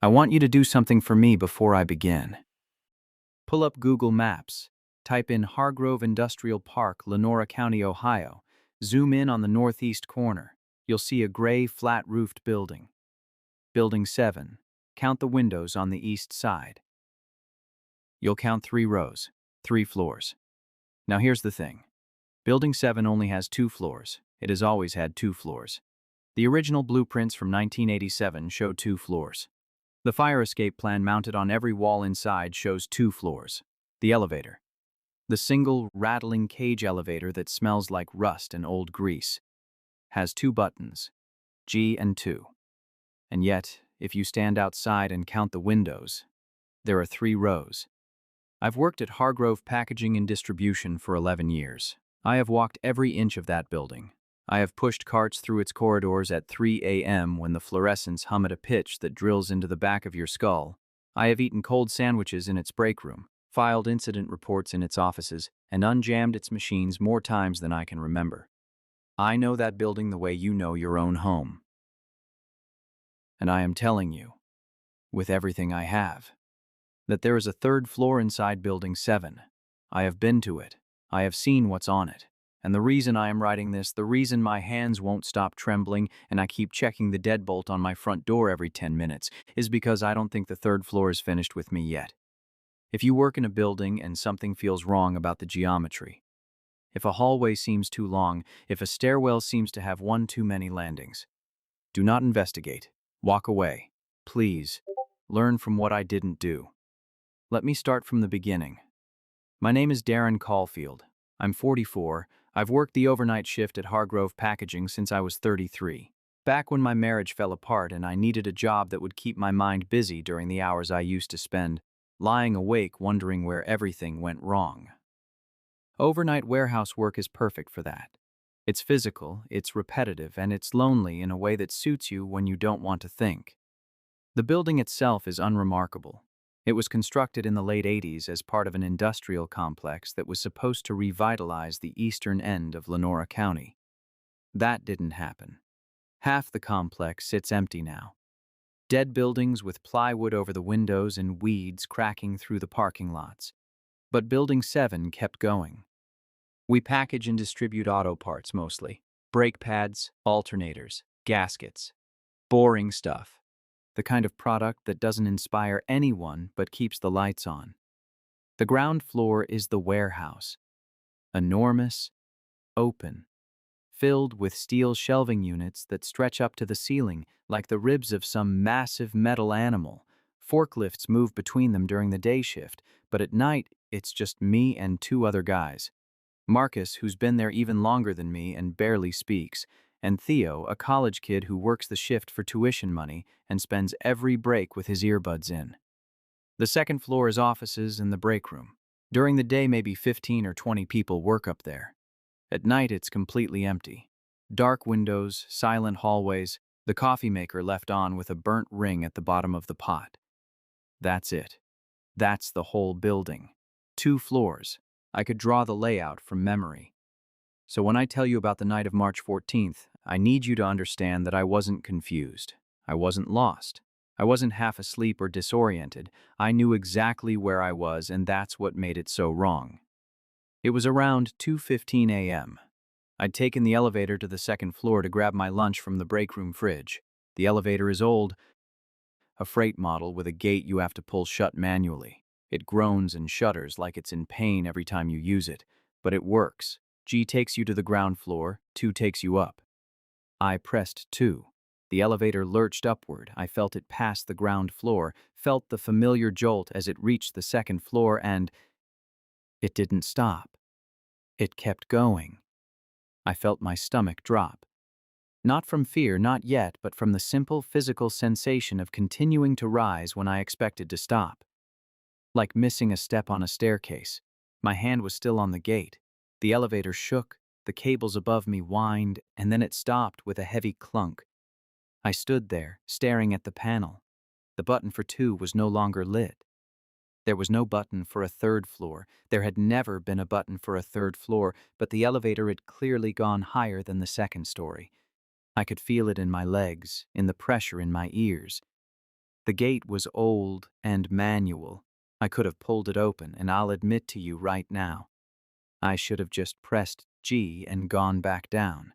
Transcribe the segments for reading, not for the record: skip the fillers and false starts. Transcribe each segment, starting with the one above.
I want you to do something for me before I begin. Pull up Google Maps, type in Hargrove Industrial Park, Lenora County, Ohio. Zoom in on the northeast corner. You'll see a gray, flat-roofed building. Building 7. Count the windows on the east side. You'll count 3 rows, 3 floors. Now here's the thing. Building 7 only has 2 floors. It has always had 2 floors. The original blueprints from 1987 show 2 floors. The fire escape plan mounted on every wall inside shows 2 floors. The elevator. The single, rattling cage elevator that smells like rust and old grease. Has 2 buttons, G and 2. And yet, if you stand outside and count the windows, there are 3 rows. I've worked at Hargrove Packaging and Distribution for 11 years. I have walked every inch of that building. I have pushed carts through its corridors at 3 a.m. when the fluorescents hum at a pitch that drills into the back of your skull. I have eaten cold sandwiches in its break room, filed incident reports in its offices, and unjammed its machines more times than I can remember. I know that building the way you know your own home. And I am telling you, with everything I have, that there is a 3rd floor inside Building 7. I have been to it. I have seen what's on it. And the reason I am writing this, the reason my hands won't stop trembling and I keep checking the deadbolt on my front door every 10 minutes, is because I don't think the 3rd floor is finished with me yet. If you work in a building and something feels wrong about the geometry, if a hallway seems too long, if a stairwell seems to have one too many landings, do not investigate. Walk away. Please, learn from what I didn't do. Let me start from the beginning. My name is Darren Caulfield. I'm 44. I've worked the overnight shift at Hargrove Packaging since I was 33. Back when my marriage fell apart and I needed a job that would keep my mind busy during the hours I used to spend lying awake wondering where everything went wrong. Overnight warehouse work is perfect for that. It's physical, it's repetitive, and it's lonely in a way that suits you when you don't want to think. The building itself is unremarkable. It was constructed in the late 80s as part of an industrial complex that was supposed to revitalize the eastern end of Lenora County. That didn't happen. Half the complex sits empty now. Dead buildings with plywood over the windows and weeds cracking through the parking lots. But Building 7 kept going. We package and distribute auto parts mostly. Brake pads, alternators, gaskets. Boring stuff. The kind of product that doesn't inspire anyone but keeps the lights on. The ground floor is the warehouse. Enormous, open, filled with steel shelving units that stretch up to the ceiling like the ribs of some massive metal animal. Forklifts move between them during the day shift, but at night it's just me and 2 other guys. Marcus, who's been there even longer than me and barely speaks, and Theo, a college kid who works the shift for tuition money and spends every break with his earbuds in. The 2nd floor is offices and the break room. During the day, maybe 15 or 20 people work up there. At night, it's completely empty. Dark windows, silent hallways, the coffee maker left on with a burnt ring at the bottom of the pot. That's it. That's the whole building. 2 floors. I could draw the layout from memory. So when I tell you about the night of March 14th, I need you to understand that I wasn't confused. I wasn't lost. I wasn't half asleep or disoriented. I knew exactly where I was, and that's what made it so wrong. It was around 2:15 a.m. I'd taken the elevator to the 2nd floor to grab my lunch from the break room fridge. The elevator is old, a freight model with a gate you have to pull shut manually. It groans and shudders like it's in pain every time you use it, but it works. G takes you to the ground floor, 2 takes you up. I pressed 2. The elevator lurched upward. I felt it pass the ground floor, felt the familiar jolt as it reached the 2nd floor, and it didn't stop. It kept going. I felt my stomach drop. Not from fear, not yet, but from the simple physical sensation of continuing to rise when I expected to stop. Like missing a step on a staircase. My hand was still on the gate. The elevator shook, the cables above me whined, and then it stopped with a heavy clunk. I stood there, staring at the panel. The button for 2 was no longer lit. There was no button for a 3rd floor. There had never been a button for a 3rd floor, but the elevator had clearly gone higher than the 2nd story. I could feel it in my legs, in the pressure in my ears. The gate was old and manual. I could have pulled it open, and I'll admit to you right now, I should have just pressed G and gone back down.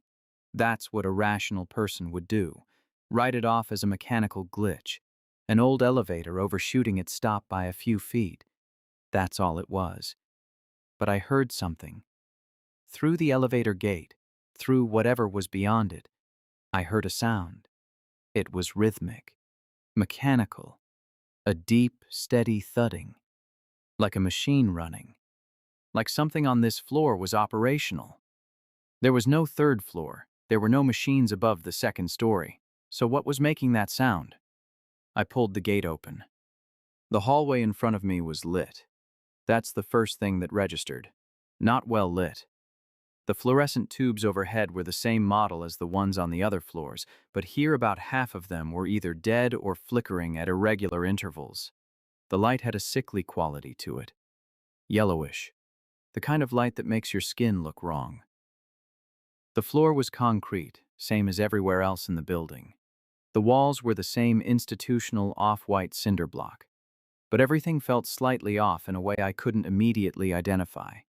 That's what a rational person would do. Write it off as a mechanical glitch. An old elevator overshooting its stop by a few feet. That's all it was. But I heard something. Through the elevator gate, through whatever was beyond it, I heard a sound. It was rhythmic, mechanical, a deep, steady thudding, like a machine running, like something on this floor was operational. There was no third floor, there were no machines above the second story, so what was making that sound? I pulled the gate open. The hallway in front of me was lit. That's the first thing that registered. Not well lit. The fluorescent tubes overhead were the same model as the ones on the other floors, but here about half of them were either dead or flickering at irregular intervals. The light had a sickly quality to it. Yellowish. The kind of light that makes your skin look wrong. The floor was concrete, same as everywhere else in the building. The walls were the same institutional off-white cinder block. But everything felt slightly off in a way I couldn't immediately identify.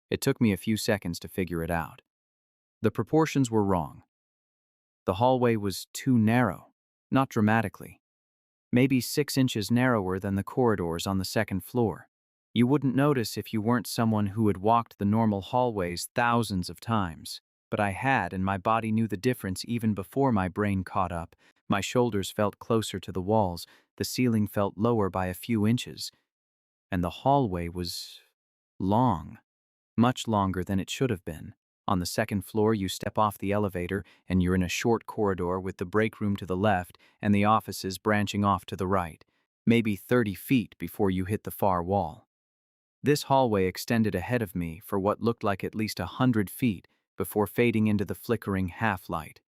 It took me a few seconds to figure it out. The proportions were wrong. The hallway was too narrow, not dramatically. Maybe 6 inches narrower than the corridors on the second floor. You wouldn't notice if you weren't someone who had walked the normal hallways thousands of times. But I had, and my body knew the difference even before my brain caught up. My shoulders felt closer to the walls, the ceiling felt lower by a few inches, and the hallway was long, much longer than it should have been. On the second floor, you step off the elevator, and you're in a short corridor with the break room to the left and the offices branching off to the right, maybe 30 feet before you hit the far wall. This hallway extended ahead of me for what looked like at least 100 feet before fading into the flickering half-light.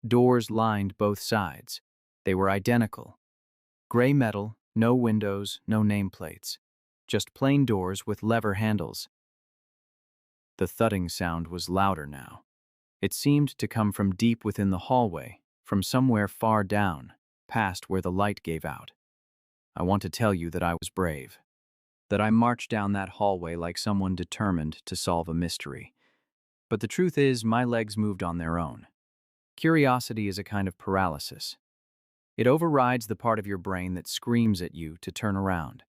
Doors lined both sides. They were identical. Gray metal, no windows, no nameplates. Just plain doors with lever handles. The thudding sound was louder now. It seemed to come from deep within the hallway, from somewhere far down, past where the light gave out. I want to tell you that I was brave. That I marched down that hallway like someone determined to solve a mystery. But the truth is, my legs moved on their own. Curiosity is a kind of paralysis. It overrides the part of your brain that screams at you to turn around.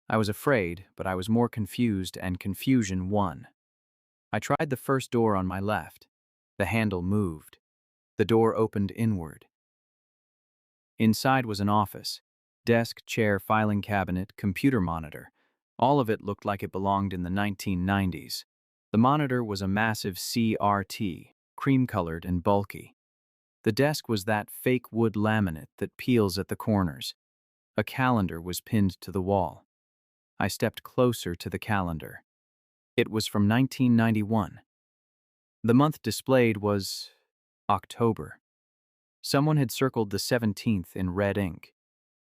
I was afraid, but I was more confused, and confusion won. I tried the first door on my left. The handle moved. The door opened inward. Inside was an office. Desk, chair, filing cabinet, computer monitor. All of it looked like it belonged in the 1990s. The monitor was a massive CRT, cream-colored and bulky. The desk was that fake wood laminate that peels at the corners. A calendar was pinned to the wall. I stepped closer to the calendar. It was from 1991. The month displayed was October. Someone had circled the 17th in red ink.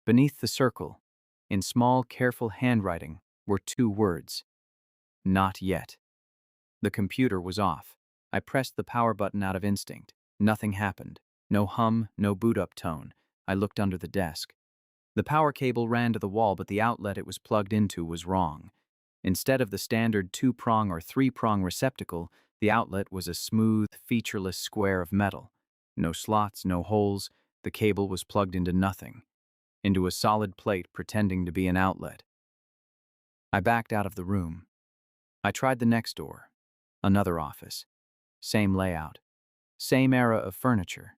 Beneath the circle, in small, careful handwriting, were 2 words. Not yet. The computer was off. I pressed the power button out of instinct. Nothing happened. No hum, no boot-up tone. I looked under the desk. The power cable ran to the wall, but the outlet it was plugged into was wrong. Instead of the standard 2-prong or 3-prong receptacle, the outlet was a smooth, featureless square of metal. No slots, no holes. The cable was plugged into nothing. Into a solid plate pretending to be an outlet. I backed out of the room. I tried the next door. Another office. Same layout. Same era of furniture.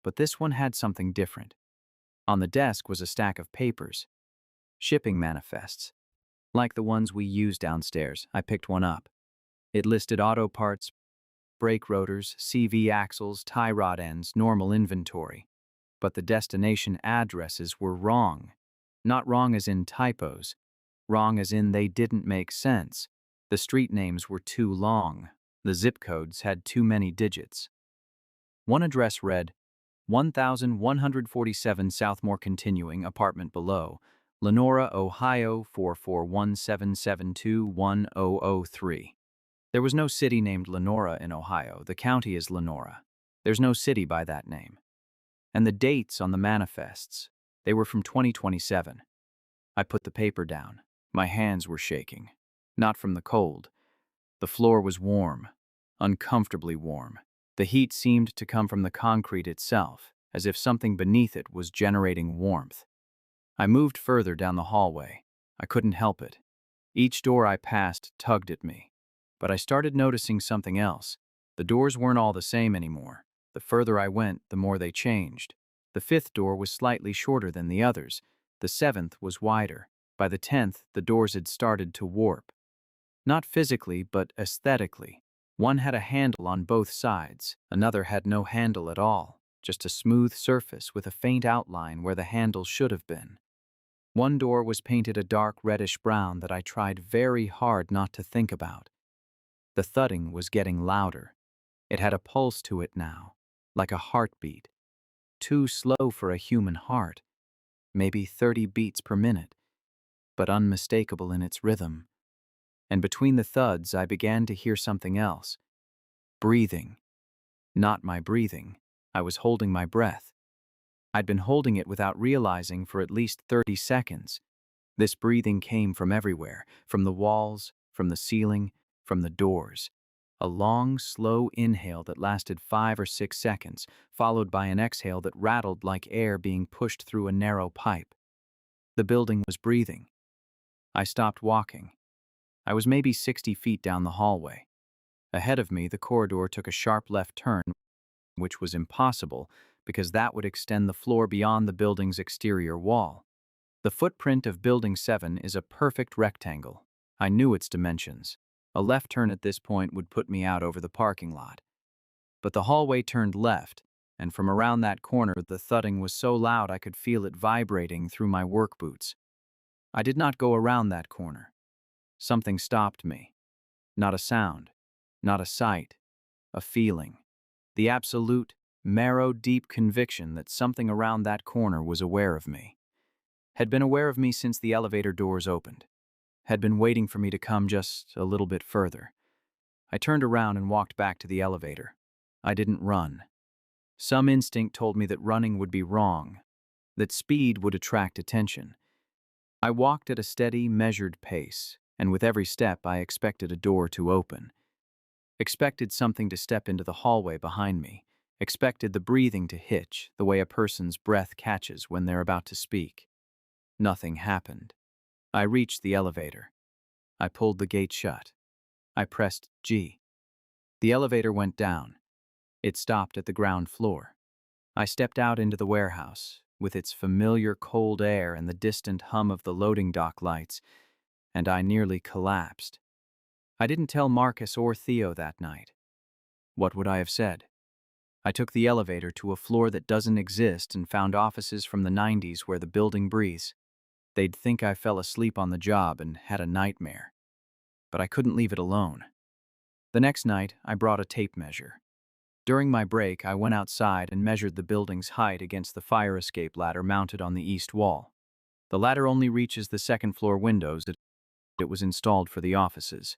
But this one had something different. On the desk was a stack of papers. Shipping manifests. Like the ones we use downstairs, I picked one up. It listed auto parts, brake rotors, CV axles, tie rod ends, normal inventory. But the destination addresses were wrong. Not wrong as in typos. Wrong as in they didn't make sense. The street names were too long. The zip codes had too many digits. One address read, 1147 Southmore Continuing, apartment below, Lenora, Ohio 4417721003. There was no city named Lenora in Ohio. The county is Lenora. There's no city by that name. And the dates on the manifests, They were from 2027. I put the paper down. My hands were shaking. Not from the cold. The floor was warm, uncomfortably warm. The heat seemed to come from the concrete itself, as if something beneath it was generating warmth. I moved further down the hallway. I couldn't help it. Each door I passed tugged at me. But I started noticing something else. The doors weren't all the same anymore. The further I went, the more they changed. The fifth door was slightly shorter than the others. The seventh was wider. By the 10th, the doors had started to warp. Not physically, but aesthetically. One had a handle on both sides. Another had no handle at all, just a smooth surface with a faint outline where the handle should have been. One door was painted a dark reddish-brown that I tried very hard not to think about. The thudding was getting louder. It had a pulse to it now, like a heartbeat. Too slow for a human heart, maybe 30 beats per minute, but unmistakable in its rhythm. And between the thuds, I began to hear something else. Breathing. Not my breathing. I was holding my breath. I'd been holding it without realizing for at least 30 seconds. This breathing came from everywhere, from the walls, from the ceiling, from the doors. A long, slow inhale that lasted 5 or 6 seconds, followed by an exhale that rattled like air being pushed through a narrow pipe. The building was breathing. I stopped walking. I was maybe 60 feet down the hallway. Ahead of me, the corridor took a sharp left turn, which was impossible because that would extend the floor beyond the building's exterior wall. The footprint of Building 7 is a perfect rectangle. I knew its dimensions. A left turn at this point would put me out over the parking lot. But the hallway turned left, and from around that corner the thudding was so loud I could feel it vibrating through my work boots. I did not go around that corner. Something stopped me. Not a sound, not a sight, a feeling. The absolute, marrow-deep conviction that something around that corner was aware of me. Had been aware of me since the elevator doors opened. Had been waiting for me to come just a little bit further. I turned around and walked back to the elevator. I didn't run. Some instinct told me that running would be wrong, that speed would attract attention. I walked at a steady, measured pace, and with every step I expected a door to open. Expected something to step into the hallway behind me. Expected the breathing to hitch, the way a person's breath catches when they're about to speak. Nothing happened. I reached the elevator. I pulled the gate shut. I pressed G. The elevator went down. It stopped at the ground floor. I stepped out into the warehouse, with its familiar cold air and the distant hum of the loading dock lights, and I nearly collapsed. I didn't tell Marcus or Theo that night. What would I have said? I took the elevator to a floor that doesn't exist and found offices from the 90s where the building breathes. They'd think I fell asleep on the job and had a nightmare. But I couldn't leave it alone. The next night, I brought a tape measure. During my break, I went outside and measured the building's height against the fire escape ladder mounted on the east wall. The ladder only reaches the second-floor windows that it was installed for the offices.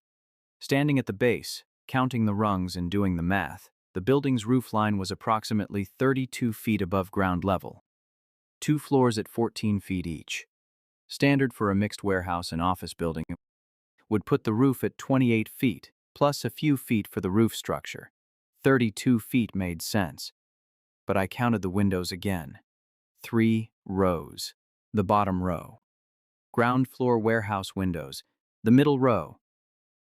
Standing at the base, counting the rungs and doing the math, the building's roofline was approximately 32 feet above ground level. 2 floors at 14 feet each. Standard for a mixed warehouse and office building would put the roof at 28 feet, plus a few feet for the roof structure. 32 feet made sense. But I counted the windows again. 3 rows. The bottom row. Ground floor warehouse windows. The middle row.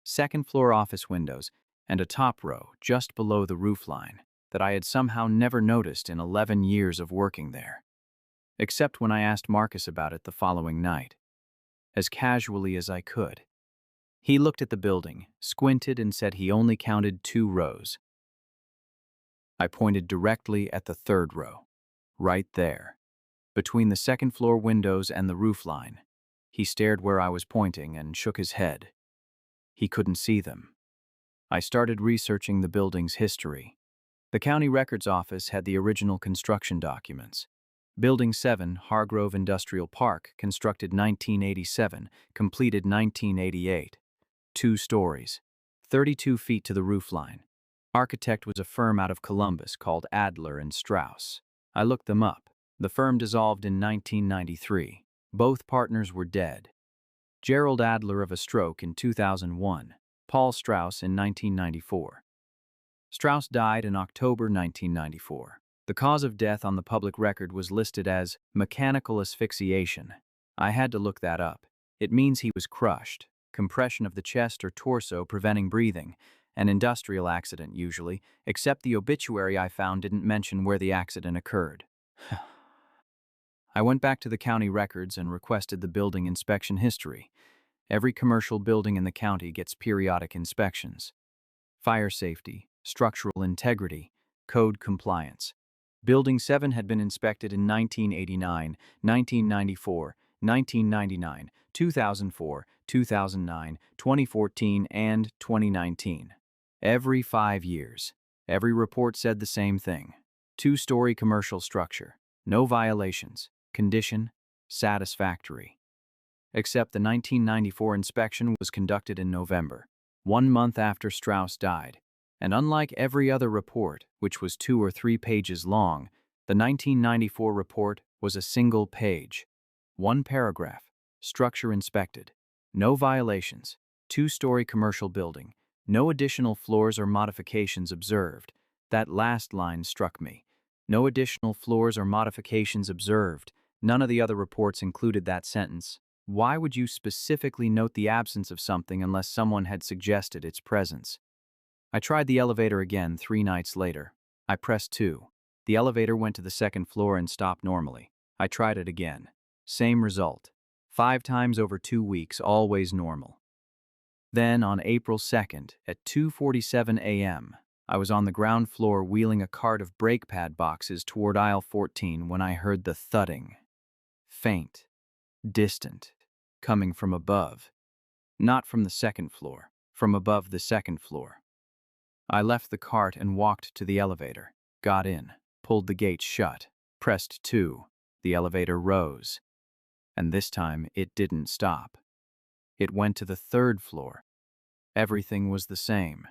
Second floor office windows, and a top row just below the roofline that I had somehow never noticed in 11 years of working there. Except when I asked Marcus about it the following night. As casually as I could. He looked at the building, squinted, and said he only counted 2 rows. I pointed directly at the 3rd row. Right there. Between the second floor windows and the roofline. He stared where I was pointing and shook his head. He couldn't see them. I started researching the building's history. The county records office had the original construction documents. Building 7, Hargrove Industrial Park, constructed 1987, completed 1988. 2 stories, 32 feet to the roofline. Architect was a firm out of Columbus called Adler and Strauss. I looked them up. The firm dissolved in 1993. Both partners were dead. Gerald Adler of a stroke in 2001, Paul Strauss in 1994. Strauss died in October 1994. The cause of death on the public record was listed as mechanical asphyxiation. I had to look that up. It means he was crushed, compression of the chest or torso preventing breathing, an industrial accident usually, except the obituary I found didn't mention where the accident occurred. I went back to the county records and requested the building inspection history. Every commercial building in the county gets periodic inspections. Fire safety, structural integrity, code compliance. Building 7 had been inspected in 1989, 1994, 1999, 2004, 2009, 2014, and 2019. Every 5 years. Every report said the same thing. 2-story commercial structure. No violations. Condition, satisfactory. Except the 1994 inspection was conducted in November, 1 month after Strauss died. And unlike every other report, which was 2 or 3 pages long, the 1994 report was a single page. 1 paragraph. Structure inspected. No violations. 2-story commercial building. No additional floors or modifications observed. That last line struck me. No additional floors or modifications observed. None of the other reports included that sentence. Why would you specifically note the absence of something unless someone had suggested its presence? I tried the elevator again 3 nights later. I pressed 2. The elevator went to the 2nd floor and stopped normally. I tried it again. Same result. 5 times over 2 weeks, always normal. Then, on April 2nd, at 2:47 a.m., I was on the ground floor wheeling a cart of brake pad boxes toward aisle 14 when I heard the thudding. Faint, distant, coming from above. Not from the 2nd floor, from above the 2nd floor. I left the cart and walked to the elevator, got in, pulled the gate shut, pressed 2. The elevator rose. And this time it didn't stop. It went to the 3rd floor. Everything was the same.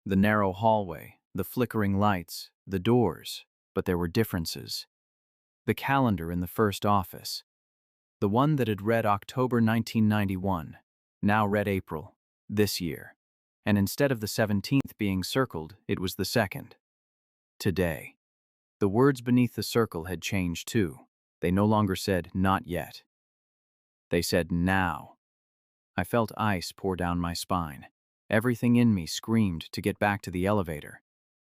The narrow hallway, the flickering lights, the doors, but there were differences. The calendar in the first office. The one that had read October 1991, now read April, this year. And instead of the 17th being circled, it was the 2nd. Today. The words beneath the circle had changed too. They no longer said, "not yet." They said, "now." I felt ice pour down my spine. Everything in me screamed to get back to the elevator.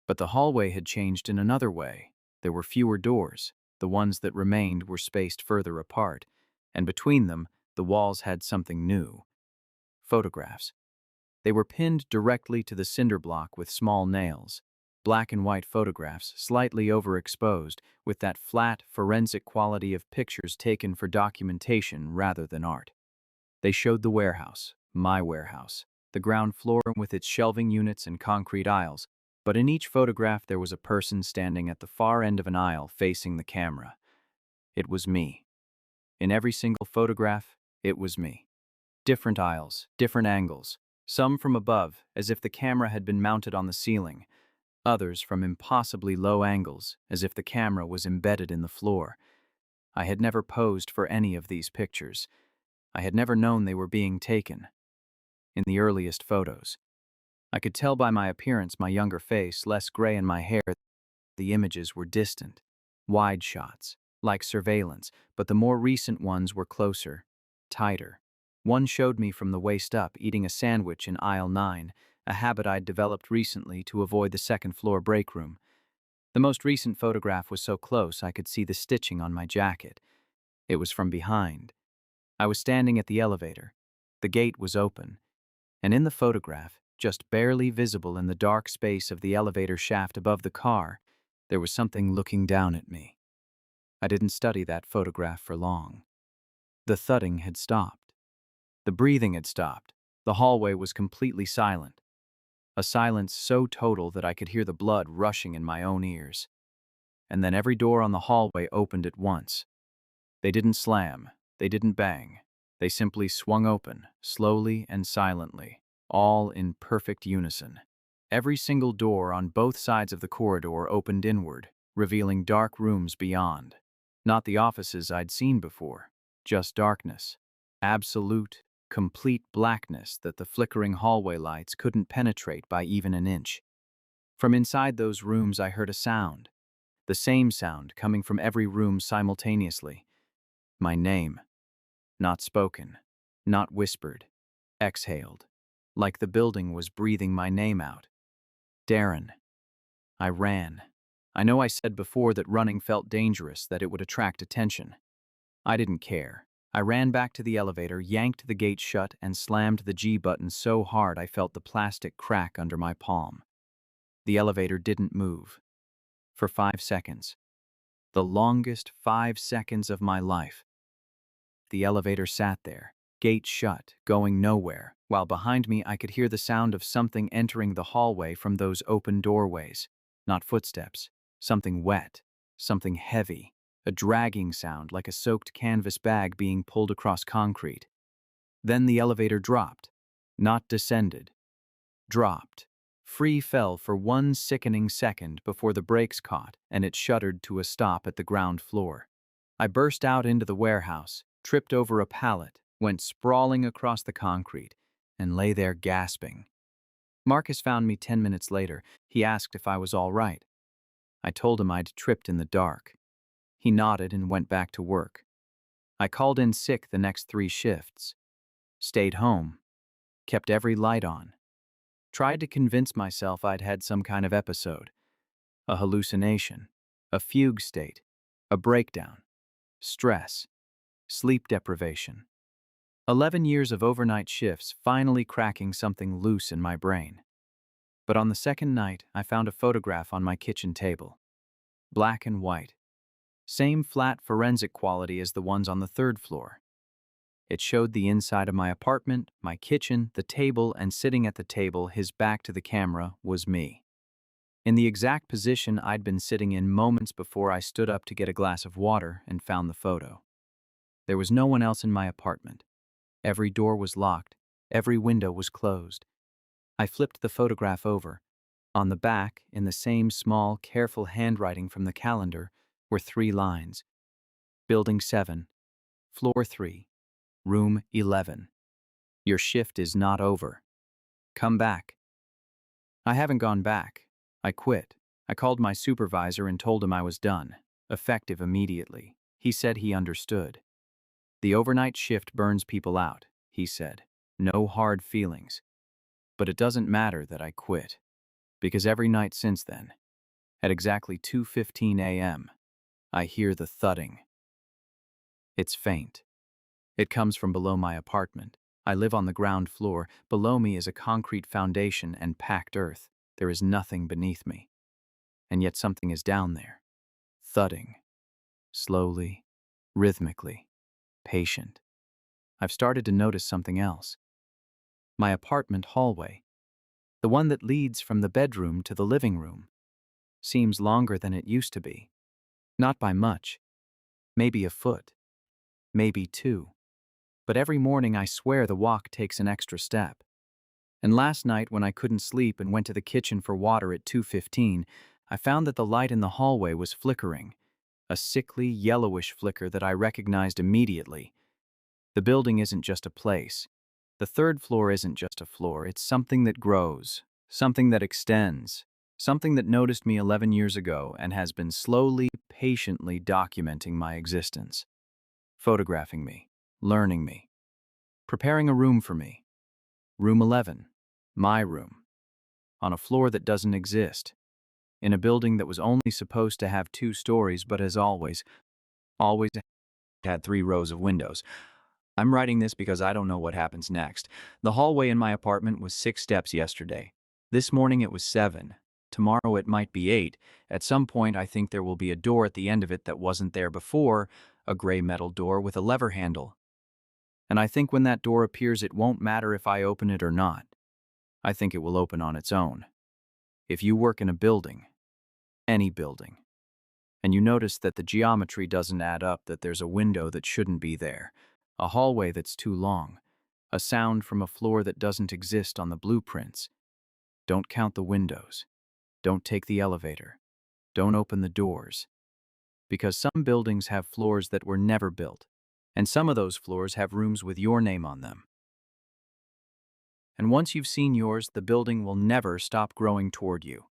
But the hallway had changed in another way. There were fewer doors. The ones that remained were spaced further apart, and between them, the walls had something new. Photographs. They were pinned directly to the cinder block with small nails. Black and white photographs, slightly overexposed, with that flat, forensic quality of pictures taken for documentation rather than art. They showed the warehouse, my warehouse, the ground floor with its shelving units and concrete aisles, but in each photograph there was a person standing at the far end of an aisle facing the camera. It was me. In every single photograph, it was me. Different aisles, different angles, some from above, as if the camera had been mounted on the ceiling, others from impossibly low angles, as if the camera was embedded in the floor. I had never posed for any of these pictures. I had never known they were being taken. In the earliest photos, I could tell by my appearance, my younger face, less gray in my hair, the images were distant, wide shots, like surveillance, but the more recent ones were closer, tighter. One showed me from the waist up eating a sandwich in aisle 9, a habit I'd developed recently to avoid the 2nd floor break room. The most recent photograph was so close I could see the stitching on my jacket. It was from behind. I was standing at the elevator. The gate was open. And in the photograph, just barely visible in the dark space of the elevator shaft above the car, there was something looking down at me. I didn't study that photograph for long. The thudding had stopped. The breathing had stopped. The hallway was completely silent. A silence so total that I could hear the blood rushing in my own ears. And then every door on the hallway opened at once. They didn't slam. They didn't bang. They simply swung open, slowly and silently, all in perfect unison. Every single door on both sides of the corridor opened inward, revealing dark rooms beyond. Not the offices I'd seen before, just darkness. Absolute, complete blackness that the flickering hallway lights couldn't penetrate by even an inch. From inside those rooms I heard a sound, the same sound coming from every room simultaneously. My name, not spoken, not whispered, exhaled, like the building was breathing my name out. Darren. I ran. I know I said before that running felt dangerous, that it would attract attention. I didn't care. I ran back to the elevator, yanked the gate shut, and slammed the G button so hard I felt the plastic crack under my palm. The elevator didn't move. For 5 seconds. The longest 5 seconds of my life. The elevator sat there, gate shut, going nowhere, while behind me I could hear the sound of something entering the hallway from those open doorways. Not footsteps, something wet, something heavy, a dragging sound like a soaked canvas bag being pulled across concrete. Then the elevator dropped, not descended, dropped. Free fell for 1 sickening second before the brakes caught and it shuddered to a stop at the ground floor. I burst out into the warehouse, tripped over a pallet, went sprawling across the concrete, and lay there gasping. Marcus found me 10 minutes later. He asked if I was all right. I told him I'd tripped in the dark. He nodded and went back to work. I called in sick the next 3 shifts. Stayed home. Kept every light on. Tried to convince myself I'd had some kind of episode. A hallucination. A fugue state. A breakdown. Stress. Sleep deprivation. 11 years of overnight shifts finally cracking something loose in my brain. But on the second night, I found a photograph on my kitchen table. Black and white. Same flat forensic quality as the ones on the 3rd floor. It showed the inside of my apartment, my kitchen, the table, and sitting at the table, his back to the camera, was me. In the exact position I'd been sitting in moments before I stood up to get a glass of water and found the photo. There was no one else in my apartment. Every door was locked. Every window was closed. I flipped the photograph over. On the back, in the same small, careful handwriting from the calendar, were 3 lines. Building 7, Floor 3, Room 11. Your shift is not over. Come back. I haven't gone back. I quit. I called my supervisor and told him I was done, effective immediately. He said he understood. The overnight shift burns people out, he said. No hard feelings. But it doesn't matter that I quit, because every night since then, at exactly 2:15 a.m., I hear the thudding. It's faint. It comes from below my apartment. I live on the ground floor. Below me is a concrete foundation and packed earth. There is nothing beneath me. And yet something is down there. Thudding. Slowly, rhythmically, patient. I've started to notice something else. My apartment hallway, the one that leads from the bedroom to the living room, seems longer than it used to be. Not by much. Maybe a foot. Maybe 2. But every morning I swear the walk takes an extra step. And last night when I couldn't sleep and went to the kitchen for water at 2:15, I found that the light in the hallway was flickering, a sickly, yellowish flicker that I recognized immediately. The building isn't just a place. The 3rd floor isn't just a floor. It's something that grows, something that extends, something that noticed me 11 years ago and has been slowly, patiently documenting my existence. Photographing me, learning me, preparing a room for me. Room 11, my room, on a floor that doesn't exist, in a building that was only supposed to have 2 stories but has always had 3 rows of windows. I'm writing this because I don't know what happens next. The hallway in my apartment was 6 steps yesterday. This morning it was 7. Tomorrow it might be 8. At some point I think there will be a door at the end of it that wasn't there before, a gray metal door with a lever handle. And I think when that door appears it won't matter if I open it or not. I think it will open on its own. If you work in a building, any building, and you notice that the geometry doesn't add up, that there's a window that shouldn't be there, a hallway that's too long, a sound from a floor that doesn't exist on the blueprints, don't count the windows. Don't take the elevator. Don't open the doors. because some buildings have floors that were never built, and some of those floors have rooms with your name on them. And once you've seen yours, the building will never stop growing toward you.